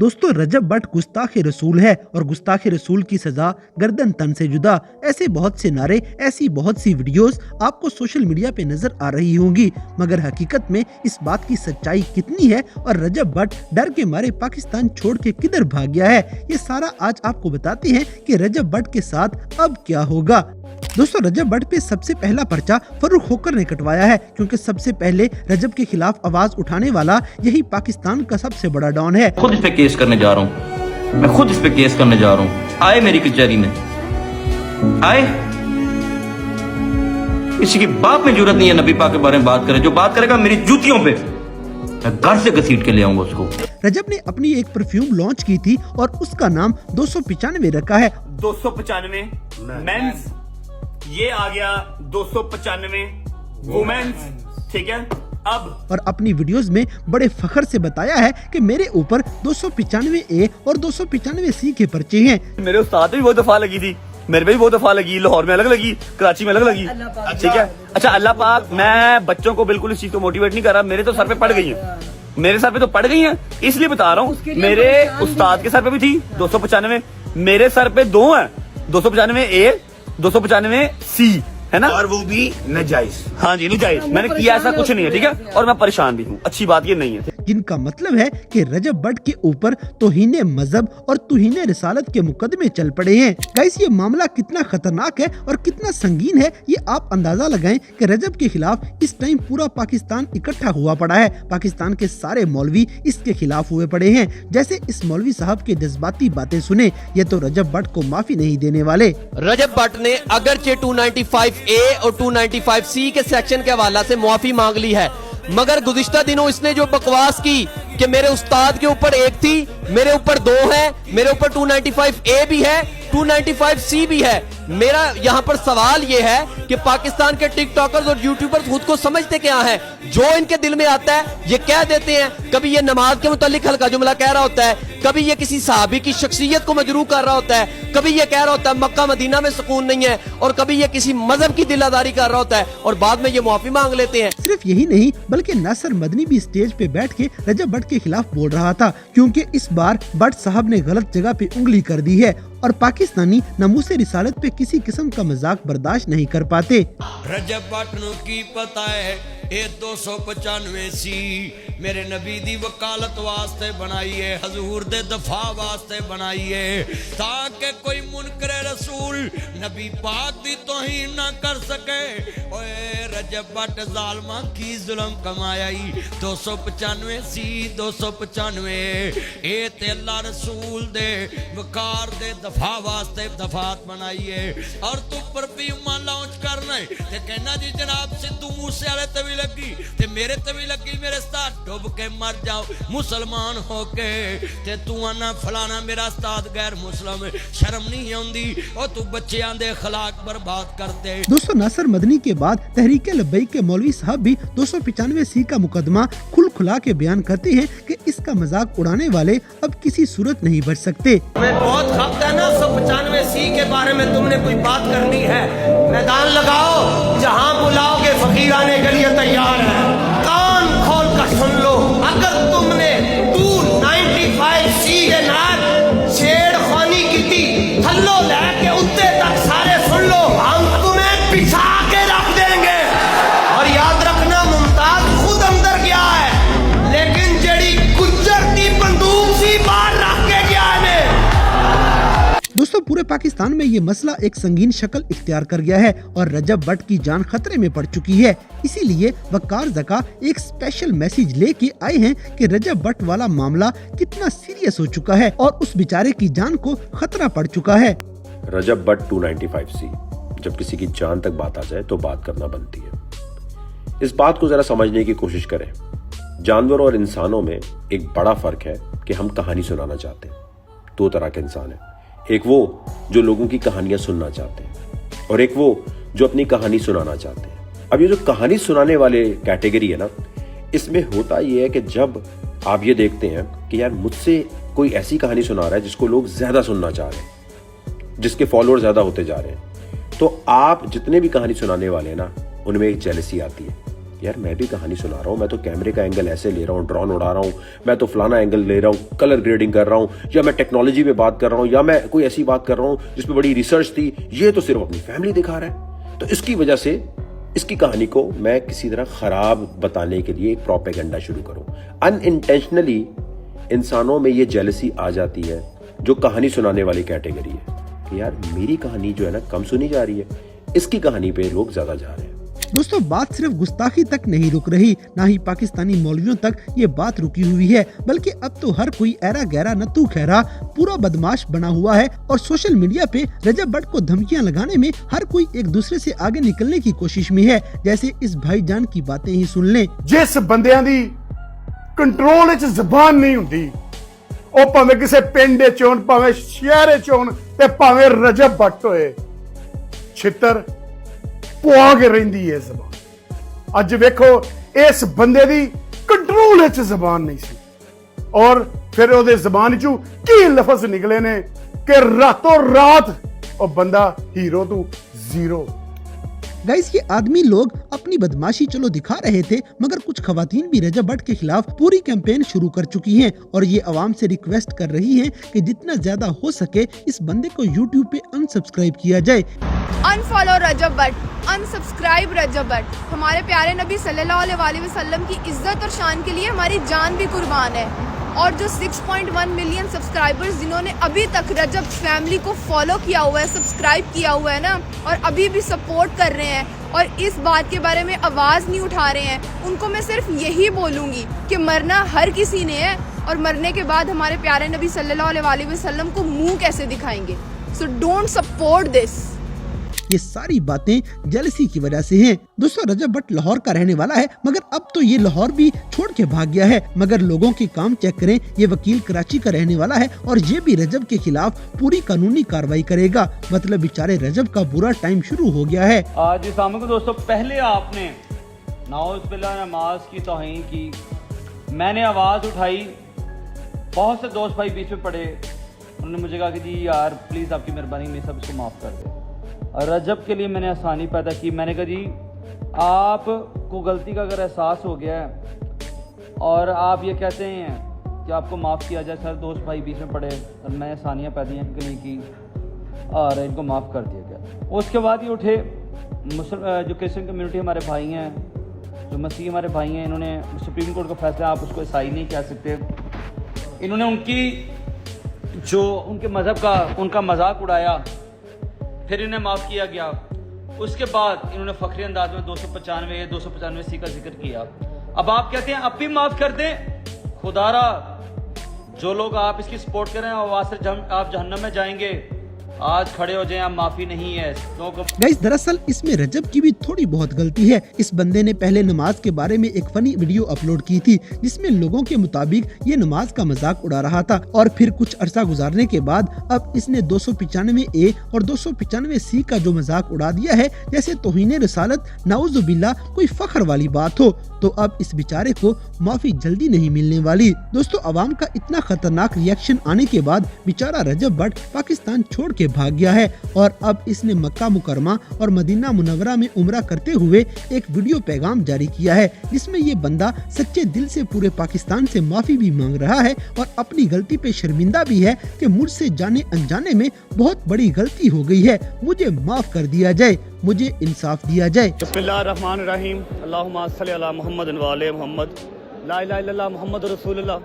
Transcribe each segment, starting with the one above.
दोस्तों रजब भट्ट गुस्ताख रसूल है और गुस्ताख रसूल की सजा गर्दन तन से जुदा। ऐसे बहुत से नारे, ऐसी बहुत सी वीडियोस आपको सोशल मीडिया पे नजर आ रही होंगी, मगर हकीकत में इस बात की सच्चाई कितनी है और रजब भट्ट डर के मारे पाकिस्तान छोड़ के किधर भाग गया है, ये सारा आज आपको बताते हैं कि रजब भट्ट के साथ अब क्या होगा। दोस्तों रजब भट्ट पे सबसे पहला पर्चा फर्रुख होकर ने कटवाया है, क्योंकि सबसे पहले रजब के खिलाफ आवाज उठाने वाला यही पाकिस्तान का सबसे बड़ा डॉन है। खुद इस पे केस करने जा रहा हूँ, मैं खुद इस पे केस करने जा रहा हूँ। आए मेरी कचहरी में, आए। किसी की बाप में जरूरत नहीं है नबी पाक के बारे में बात करे, जो बात करेगा मेरी जूतियों पे मैं घर से घसीट के ले आऊंगा उसको। रजब ने अपनी एक परफ्यूम लॉन्च की थी और उसका नाम 295 रखा है। 295 मेंस, ये आ गया 295 वुमेन्स, ठीक है। अब और अपनी वीडियोस में बड़े फखर से बताया है कि मेरे ऊपर 295A और 295C के पर्चे हैं। मेरे उस्ताद भी बहुत दफा लगी थी, मेरे पे भी बहुत दफा लगी, लाहौर में अलग लगी, कराची में अलग लगी, ठीक है। अच्छा अल्लाह पाक, मैं बच्चों को बिल्कुल इस चीज को मोटिवेट नहीं कर रहा, मेरे तो सर पे पड़ गई है, मेरे सर पे तो पड़ गई है, इसलिए बता रहा हूँ। मेरे उस्ताद के सर पे भी थी 295, मेरे सर पे दो है, 295A 295C, है ना, और वो भी नजायज। हाँ जी नजायज, मैंने किया ऐसा कुछ नहीं है, ठीक है। और मैं परेशान भी हूँ, अच्छी बात ये नहीं है। जिनका मतलब है कि रजब भट्ट के ऊपर तौहीने मजहब और तौहीने रिसालत के मुकदमे चल पड़े हैं। गाइस ये मामला कितना खतरनाक है और कितना संगीन है, ये आप अंदाजा लगाएं कि रजब के खिलाफ इस टाइम पूरा पाकिस्तान इकट्ठा हुआ पड़ा है। पाकिस्तान के सारे मौलवी इसके खिलाफ हुए पड़े हैं। जैसे इस मौलवी साहब के जज्बाती बातें सुने, ये तो रजब भट्ट को माफी नहीं देने वाले। रजब भट्ट ने अगरचे 295A और 295C के सेक्शन के हवाला से माफी मांग ली है, मगर गुज़िश्ता दिनों इसने जो बकवास की कि मेरे उस्ताद के ऊपर एक थी, मेरे ऊपर दो है, मेरे ऊपर 295A भी है, 295C भी है। मेरा यहाँ पर सवाल ये है कि पाकिस्तान के टिकटॉकर्स और यूट्यूबर्स खुद को समझते क्या हैं? जो इनके दिल में आता है ये कह देते हैं। कभी ये नमाज के मुतालिक हल्का जुमला कह रहा होता है, कभी ये किसी सहाबी की शख्सियत को मजरूह कर रहा होता है, कभी ये कह रहा होता है मक्का मदीना में सुकून नहीं है, और कभी ये किसी मजहब की दिलादारी कर रहा होता है, और बाद में ये माफी मांग लेते हैं। सिर्फ यही नहीं बल्कि नासिर मदनी भी स्टेज पे बैठ के रजब भट्ट के खिलाफ बोल रहा था, क्योंकि इस बार भट्ट साहब ने गलत जगह पे उंगली कर दी है और पाकिस्तानी नमूसे रिसालत पे किसी किस्म का मजाक बर्दाश्त नहीं कर पाते। रजब भट्ट नूं की पता है ये 295C मेरे नबी दी वकालत वास्ते बनाई है, हजूर दे दफा वास्ते बनाई है, ताकि कोई मुनकर रसूल नबी पाक दी तौहीन ना कर सके। ओए रजब भट्ट जालमा की जुल्म कमाई 295C 295 ए ते अल्लाह रसूल दे वकार दे दफा वास्ते दफात बनाई है। और तू परफ्यूम लॉन्च करना है ते कहना जी जनाब सिद्धू मूसे वाले ते भी लगी ते मेरे ते भी लगी, मेरे साथ डूब के मर जाओ मुसलमान होके, ते तू आना फलाना मेरा उस्ताद गैर मुस्लिम, शर्म नहीं आउंदी और तू बच्चियां दे अखलाक बर्बाद करते। दोस्तों नासिर मदनी के बाद तहरीके लब्बैक के मौलवी साहब भी 295C का मुकदमा खुल खुला के बयान करते हैं कि इसका मजाक उड़ाने वाले अब किसी सूरत नहीं बच सकते। मैं बहुत खपता है ना 195C के बारे में तुमने कोई बात करनी है, मैदान लगाओ, जहां बुलाओगे फकीराने के लिए तैयार है। कान खोल कर सुन लो, अगर तुमने 295C के नाल छेड़खानी की थी, थल्लो लेके उत्ते तक सारे सुन लो, हम तुम्हें पिछा के रख देंगे। और याद रखना मुमताज खुद अंदर गया है, लेकिन जड़ी गुज्जर की बंदूक सी बाहर रख के गया है। दोस्तों पूरे पाकिस्तान में ये मसला एक संगीन शक्ल इख्तियार कर गया है और रजब भट्ट की जान खतरे में पड़ चुकी है। इसीलिए वकार ज़का एक स्पेशल मैसेज लेके आए हैं कि रजब भट्ट वाला मामला कितना सीरियस हो चुका है और उस बेचारे की जान को खतरा पड़ चुका है। रजब भट्ट 295C, जब किसी की जान तक बात आ जाए तो बात करना बनती है। इस बात को जरा समझने की कोशिश करें। जानवरों और इंसानों में एक बड़ा फर्क है कि हम कहानी सुनाना चाहते हैं। दो तरह के इंसान हैं, एक वो जो लोगों की कहानियां सुनना चाहते हैं और एक वो जो अपनी कहानी सुनाना चाहते हैं। अब ये जो कहानी सुनाने वाले कैटेगरी है ना, इसमें होता ये है कि जब आप ये देखते हैं कि यार मुझसे कोई ऐसी कहानी सुना रहा है जिसको लोग ज्यादा सुनना चाह रहे हैं, जिसके फॉलोअर ज्यादा होते जा रहे हैं, तो आप जितने भी कहानी सुनाने वाले हैं ना, उनमें एक जेलसी आती है यार मैं भी कहानी सुना रहा हूँ, मैं तो कैमरे का एंगल ऐसे ले रहा हूँ, ड्रोन उड़ा रहा हूँ, मैं तो फलाना एंगल ले रहा हूँ, कलर ग्रेडिंग कर रहा हूँ, या मैं टेक्नोलॉजी पे बात कर रहा हूँ, या मैं कोई ऐसी बात कर रहा हूँ जिसपे बड़ी रिसर्च थी, ये तो सिर्फ अपनी फैमिली दिखा रहा है। तो इसकी वजह से इसकी कहानी को मैं किसी तरह खराब बताने के लिए एक प्रोपेगेंडा शुरू करूं। अनइंटेंशनली इंसानों में ये जेलसी आ जाती है जो कहानी सुनाने वाली कैटेगरी है कि यार मेरी कहानी जो है ना कम सुनी जा रही है, इसकी कहानी पे लोग ज्यादा जा रहे हैं। दोस्तों बात सिर्फ गुस्ताखी तक नहीं रुक रही, ना ही पाकिस्तानी मौलवियों तक ये बात रुकी हुई है, बल्कि अब तो हर कोई ऐरा गहरा नत्थू खैरा पूरा बदमाश बना हुआ है और सोशल मीडिया पे रजब भट्ट को धमकियां लगाने में हर कोई एक दूसरे से आगे निकलने की कोशिश में है। जैसे इस भाईजान की बातें ही सुन लें। जिस बंदियां दी कंट्रोल च जबान नहीं हुंदी, ਉਹ ਭਾਵੇਂ ਕਿਸੇ ਪਿੰਡ ਚ ਹੋਣ, ਭਾਵੇਂ ਸ਼ਹਿਰ ਚ ਹੋਣ, ਤੇ ਭਾਵੇਂ ਰਜਬ ਭੱਟ ਹੋਏ, ਛਿੱਤਰ ਪੁਆ ਕੇ ਰਹਿੰਦੀ ਹੈ ਜ਼ਬਾਨ। ਅੱਜ ਵੇਖੋ ਇਸ ਬੰਦੇ ਦੀ ਕੰਟਰੋਲ ਚ ਜ਼ਬਾਨ ਨਹੀਂ ਸੀ, ਔਰ ਫਿਰ ਉਹਦੇ ਜ਼ਬਾਨ ਚੋਂ ਕੀ ਲਫ਼ਜ਼ ਨਿਕਲੇ ਨੇ ਕਿ ਰਾਤੋਂ ਰਾਤ ਉਹ ਬੰਦਾ ਹੀਰੋ ਤੋਂ ਜ਼ੀरो। गाइस ये आदमी लोग अपनी बदमाशी चलो दिखा रहे थे, मगर कुछ खवातीन भी रजब भट्ट के खिलाफ पूरी कैंपेन शुरू कर चुकी हैं और ये अवाम से रिक्वेस्ट कर रही हैं कि जितना ज्यादा हो सके इस बंदे को यूट्यूब पे अनसब्सक्राइब किया जाए। अनफॉलो रजब भट्ट, अनसब्सक्राइब रजब भट्ट। हमारे प्यारे नबी सल्लल्लाहु अलैहि वसल्लम की इज्जत और शान के लिए हमारी जान भी कुर्बान है। और जो 6.1 मिलियन सब्सक्राइबर्स जिन्होंने अभी तक रजब फैमिली को फॉलो किया हुआ है, सब्सक्राइब किया हुआ है ना, और अभी भी सपोर्ट कर रहे हैं और इस बात के बारे में आवाज़ नहीं उठा रहे हैं, उनको मैं सिर्फ यही बोलूँगी कि मरना हर किसी ने है और मरने के बाद हमारे प्यारे नबी सल्लल्लाहु अलैहि वसल्लम को मुंह कैसे दिखाएंगे। So don't support this. ये सारी बातें जेलसी की वजह से हैं। दोस्तों रजब भट्ट लाहौर का रहने वाला है, मगर अब तो ये लाहौर भी छोड़ के भाग गया है। मगर लोगों के काम चेक करें, ये वकील कराची का रहने वाला है और ये भी रजब के खिलाफ पूरी कानूनी कार्रवाई करेगा। मतलब बेचारे रजब का बुरा टाइम शुरू हो गया है। जी सामने को दोस्तों, पहले आपने नाउज़ बिल्लाह नमाज की तौहीन की, मैंने आवाज़ उठाई, बहुत से दोस्त भाई बीच में पड़े, उन्होंने मुझे कहा कि जी यार प्लीज़ आपकी मेहरबानी में सब इसको माफ़ कर दे। और रजब के लिए मैंने आसानी पैदा की, मैंने कहा जी आपको गलती का अगर एहसास हो गया है और आप ये कहते हैं कि आपको माफ़ किया जाए, सर दोस्त भाई बीच में पड़े और मैं आसानियाँ पैदा के लिए की और इनको माफ़ कर दिया गया। उसके बाद ये उठे जो क्रिश्चियन कम्युनिटी हमारे भाई हैं, जो मसीह हमारे भाई हैं, इन्होंने सुप्रीम कोर्ट का फैसला, आप उसको ईसाई नहीं कह सकते, इन्होंने उनकी जो उनके मज़हब का उनका मजाक उड़ाया, फिर इन्हें माफ़ किया गया। उसके बाद इन्होंने फखरी अंदाज में 295 सी का जिक्र किया। अब आप कहते हैं अब भी माफ़ कर दें, खुदारा जो लोग आप इसकी सपोर्ट कर रहे हैं आवाज़ से आप जहन्नम में जाएंगे, आज खड़े हो जाएं, आप माफी नहीं है। गाइस दरअसल इसमें रजब की भी थोड़ी बहुत गलती है। इस बंदे ने पहले नमाज के बारे में एक फनी वीडियो अपलोड की थी जिसमें लोगों के मुताबिक ये नमाज का मजाक उड़ा रहा था, और फिर कुछ अरसा गुजारने के बाद अब इसने 295A और 295C का जो मजाक उड़ा दिया है जैसे तौहीन रसालत नाउज़ुबिल्लाह कोई फख्र वाली बात हो। तो अब इस बेचारे को माफी जल्दी नहीं मिलने वाली। दोस्तों अवाम का इतना खतरनाक रिएक्शन आने के बाद बेचारा रजब भट्ट पाकिस्तान छोड़ के भाग गया है और अब इसने मक्का मुकरमा और मदीना मुनव्वरा में उम्रा करते हुए एक वीडियो पैगाम जारी किया है जिसमें ये बंदा सच्चे दिल से पूरे पाकिस्तान से माफी भी मांग रहा है और अपनी गलती पे शर्मिंदा भी है कि मुझसे जाने अनजाने में बहुत बड़ी गलती हो गई है, मुझे माफ कर दिया जाए, मुझे इंसाफ दिया जाए। बिस्मिल्लाहिर्रहमानिर्रहीम, अल्लाहुम्मा सल्ली अला मुहम्मद व आले मुहम्मद, ला इलाहा इल्लल्लाह मुहम्मद रसूलुल्लाह।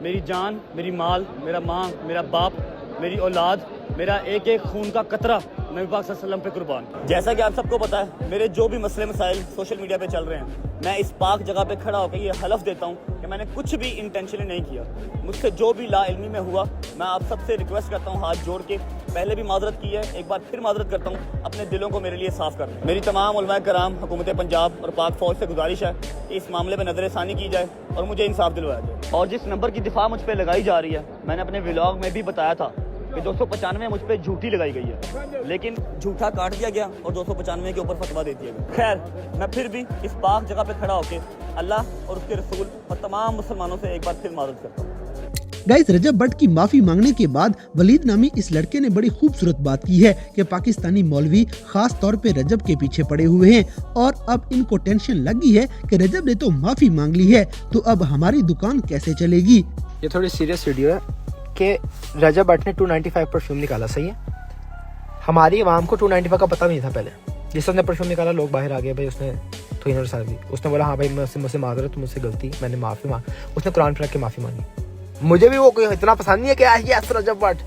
मेरी जान, मेरी माल, मेरा माँ, मेरा बाप, मेरी औलाद, मेरा एक एक खून का कतरा नबी पाक सल्लल्लाहु अलैहि वसल्लम पे कुर्बान। जैसा कि आप सबको पता है, मेरे जो भी मसले मसाइल सोशल मीडिया पे चल रहे हैं, मैं इस पाक जगह पे खड़ा होकर ये हलफ देता हूँ कि मैंने कुछ भी इंटेंशनली नहीं किया। मुझसे जो भी ला इल्मी में हुआ, मैं आप सबसे रिक्वेस्ट करता हूँ हाथ जोड़ के, पहले भी माजरत की है, एक बार फिर माजरत करता हूँ, अपने दिलों को मेरे लिए साफ कर दें। मेरी तमाम उलमा कराम, हुकूमत पंजाब और पाक फौज से गुजारिश है कि इस मामले में नजरसानी की जाए और मुझे इंसाफ दिलवाया जाए। और जिस नंबर की दिफा मुझ पर लगाई जा रही है, मैंने अपने व्लॉग में भी बताया था कि 295 मुझ पे झूठी लगाई गई है, लेकिन झूठा काट दिया गया और 295 के ऊपर फतवा दे दिया गया। खैर, मैं फिर भी इस पाक जगह पे खड़ा होकर अल्लाह और उसके रसूल और तमाम मुसलमानों से एक बार फिर माजरत करता हूँ। गाइस, रजब भट्ट की माफी मांगने के बाद वलीद नामी इस लड़के ने बड़ी खूबसूरत बात की है कि पाकिस्तानी मौलवी खास तौर पे रजब के पीछे पड़े हुए हैं और अब इनको टेंशन लगी है कि रजब ने तो माफी मांग ली है, तो अब हमारी दुकान कैसे चलेगी। ये थोड़ी सीरियस वीडियो है कि रजब भट्ट ने 295 परफ्यूम निकाला, सही है। हमारी आवाम को 295 का पता नहीं था पहले। जिस उसने परफ्यूम निकाला लोग बाहर आ गए, भाई उसने थोड़ी नजर दी, उसने बोला हाँ भाई मुझसे माजरत, मुझसे गलती, मैंने माफी मांग, उसने कुरान पढ़ के माफी मांगी। मुझे भी वो कोई इतना पसंद नहीं है कि यस रजब भट्ट,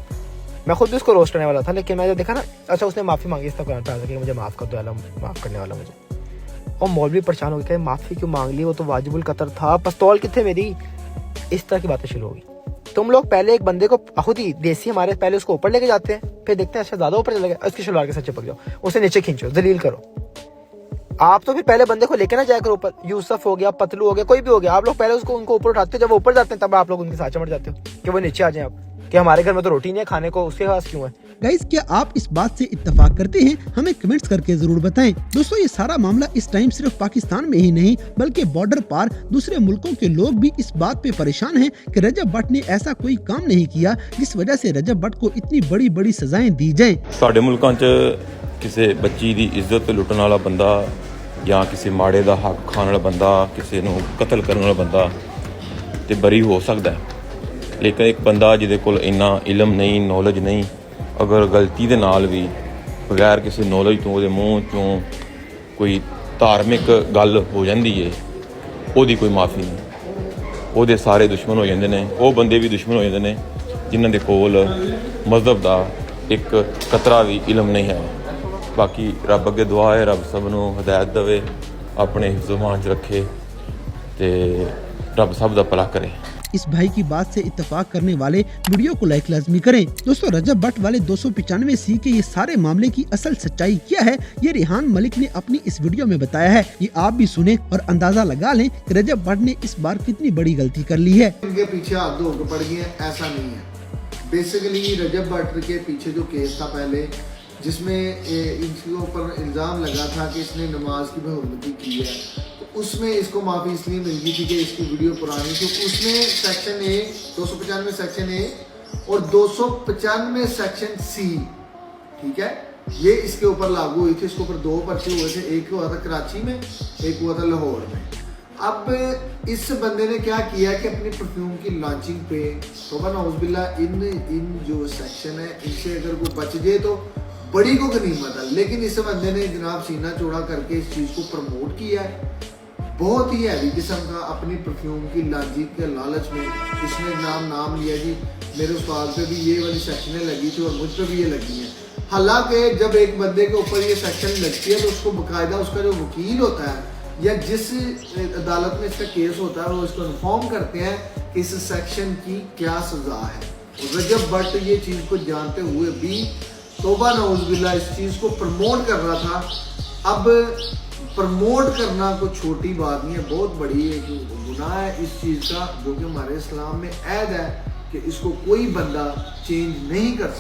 मैं खुद भी उसको रोस्ट करने वाला था, लेकिन मैं जब देखा ना, अच्छा उसने माफी मांगी, इसका कुरान पढ़ा कि मुझे माफ कर दो अल्लाह, माफ करने वाला मुझे। और मौलवी परेशान हो गया, माफी क्यों मांग ली, वो तो वाजिबुल कतर था, पिस्तौल कितने मेरी, इस तरह की बातें शुरू होगी। तुम लोग पहले एक बंदे को खुद ही देसी हमारे पहले उसको ऊपर लेके जाते हैं, फिर देखते हैं अच्छा ज्यादा ऊपर चला गया, उसकी शलवार के साथ चिपक जाओ, उसे नीचे खींचो, जलील करो। आप तो फिर पहले बंदे को लेके ना जाया करो ऊपर, यूसुफ हो गया, पतलू हो गया, कोई भी हो गया, आप लोग पहले उसको उनको ऊपर उठाते हो, जब वो ऊपर जाते हैं तब आप लोग उनके साथ चमट जाते हो कि वो नीचे आ जाए। आप कि हमारे घर में तो रोटी नहीं है खाने को, उसके पास क्यों है। गाइस, क्या आप इस बात से इत्तेफाक करते हैं? हमें कमेंट्स करके जरूर बताएं। दोस्तों, ये सारा मामला इस टाइम सिर्फ पाकिस्तान में ही नहीं बल्कि बॉर्डर पार दूसरे मुल्कों के लोग भी इस बात पे परेशान हैं कि रजब भट्ट ने ऐसा कोई काम नहीं किया जिस वजह से रजब भट्ट को इतनी बड़ी बड़ी सजाएं दी जाएं। ਸਾਡੇ ਮੁਲਕਾਂ 'ਚ ਕਿਸੇ ਬੱਚੀ ਦੀ ਇੱਜ਼ਤ ਲੁੱਟਣ ਵਾਲਾ ਬੰਦਾ ਜਾਂ ਕਿਸੇ ਮਾੜੇ ਦਾ ਹੱਕ ਖਾਣ ਵਾਲਾ ਬੰਦਾ, ਕਿਸੇ ਨੂੰ ਕਤਲ ਕਰਨ ਵਾਲਾ ਬੰਦਾ ਤੇ ਬਰੀ ਹੋ ਸਕਦਾ ਹੈ, ਲੇਕਿਨ ਇੱਕ ਬੰਦਾ ਜਿਹਦੇ ਕੋਲ ਇੰਨਾ ਇਲਮ ਨਹੀਂ, ਨੌਲੇਜ ਨਹੀਂ, ਅਗਰ ਗਲਤੀ ਦੇ ਨਾਲ ਵੀ ਬਗੈਰ ਕਿਸੇ ਨੌਲੇਜ ਤੋਂ ਉਹਦੇ ਮੂੰਹ 'ਚੋਂ ਕੋਈ ਧਾਰਮਿਕ ਗੱਲ ਹੋ ਜਾਂਦੀ ਹੈ, ਉਹਦੀ ਕੋਈ ਮਾਫੀ ਨਹੀਂ, ਉਹਦੇ ਸਾਰੇ ਦੁਸ਼ਮਣ ਹੋ ਜਾਂਦੇ ਨੇ। ਉਹ ਬੰਦੇ ਵੀ ਦੁਸ਼ਮਣ ਹੋ ਜਾਂਦੇ ਨੇ ਜਿਨ੍ਹਾਂ ਦੇ ਕੋਲ ਮਜ਼ਹਬ ਦਾ ਇੱਕ ਕਤਰਾ ਵੀ ਇਲਮ ਨਹੀਂ ਹੈ। बाकी रब अगे दुआ है, रब सब नूं हिदायत देवे, अपने हिफ्ज़-ओ-मान च रखे ते रब सब दा भला करे। इस भाई की बात से इत्तेफाक करने वाले वीडियो को लाइक लाजमी करें। दोस्तों, रजब भट्ट वाले 295C के ये सारे मामले की असल सच्चाई क्या है, ये रेहान मलिक ने अपनी इस वीडियो में बताया है। ये आप भी सुने और अंदाजा लगा लें कि रजब भट्ट ने इस बार कितनी बड़ी गलती कर ली है। इनके पीछे हाथ धो के पड़ गए, ऐसा नहीं है। बेसिकली रजब भट्ट के पीछे जो केस था पहले, जिसमें इनके ऊपर इल्ज़ाम लगा था कि इसने नमाज की बेहुरमती की है, तो उसमें इसको माफ़ी इसलिए मिल गई थी कि इसकी वीडियो पुरानी थी। उसने सेक्शन ए 295 सेक्शन ए और 295 सेक्शन सी, ठीक है, ये इसके ऊपर लागू हुई थी। इसके ऊपर 2 पर्चे हुए थे, एक हुआ था कराची में, एक हुआ था लाहौर में। अब इस बंदे ने क्या किया कि अपनी परफ्यूम की लॉन्चिंग पे तौबा नौज़ुबिल्ला इन जो सेक्शन है इनसे अगर कोई बच जाए तो बड़ी को गनीमत है, लेकिन इस बंदे ने जनाब सीना चौड़ा करके इस चीज़ को प्रमोट किया है बहुत ही हैवी किस्म का। अपनी परफ्यूम की लॉन्चिंग के लालच में इसने नाम लिया जी मेरे उस्ताद पे भी ये वाली सेक्शनें लगी थी और मुझ पे भी ये लगी हैं। हालांकि जब एक बंदे के ऊपर ये सेक्शन लगती है तो उसको बाकायदा उसका जो वकील होता है या जिस अदालत में इसका केस होता है वो इसको इन्फॉर्म करते हैं कि इस सेक्शन की क्या सज़ा है। रजब भट्ट ये चीज़ को जानते हुए भी तौबा नौज़ुबिल्लाह इस चीज़ को प्रमोट कर रहा था। अब प्रमोट करना कोई छोटी बात नहीं है, बहुत बड़ी एक गुनाह है इस चीज़ का, जो कि हमारे इस्लाम में ऐद है कि इसको कोई बंदा चेंज नहीं कर सकता।